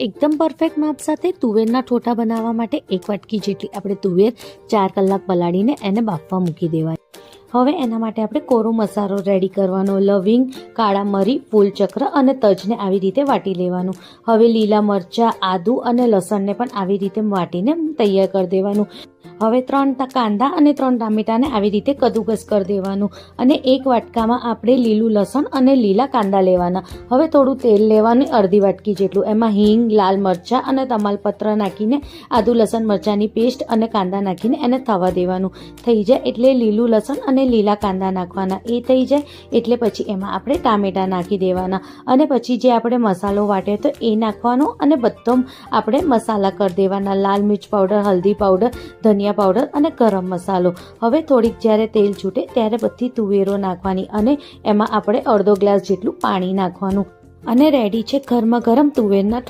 એકદમ પરફેક્ટ માપ સાથે તુવેરના ઠોઠા બનાવવા માટે 1 વાટકી જેટલી આપણે તુવેર 4 કલાક પલાળીને એને બાફવા મૂકી દેવાય. હવે એના માટે આપણે કોરો મસાલો રેડી કરવાનો. લવિંગ, કાળા મરી, ફૂલચક્ર અને તજને આવી રીતે વાટી લેવાનું. હવે લીલા મરચાં, આદુ અને લસણને પણ આવી રીતે વાટીને તૈયાર કરી દેવાનું. હવે 3 કાંદા અને 3 ટામેટાને આવી રીતે કદુકસ કરી દેવાનું અને 1 વાટકામાં આપણે લીલું લસણ અને લીલા કાંદા લેવાના. હવે થોડું તેલ લેવાનું, અડધી વાટકી જેટલું. એમાં હિંગ, લાલ મરચાં અને તમાલપત્ર નાખીને આદુ લસણ મરચાંની પેસ્ટ અને કાંદા નાખીને એને થવા દેવાનું. થઈ જાય એટલે લીલું લસણ અને લીલા કાંદા નાખવાના. એ થઈ જાય એટલે પછી એમાં આપણે ટામેટા નાખી દેવાના અને પછી જે આપણે મસાલો વાટ્યો તો એ નાખવાનો અને બધો આપણે મસાલા કરી દેવાના. લાલ મિર્ચ પાવડર, હલ્દી પાવડર, ધનિયા પાવડર અને ગરમ મસાલો. હવે થોડીક જ્યારે તેલ છૂટે ત્યારે બધી તુવેરો નાખવાની અને એમાં આપણે અડધો ગ્લાસ જેટલું પાણી નાખવાનું અને રેડી છે ગરમા ગરમ તુવેરના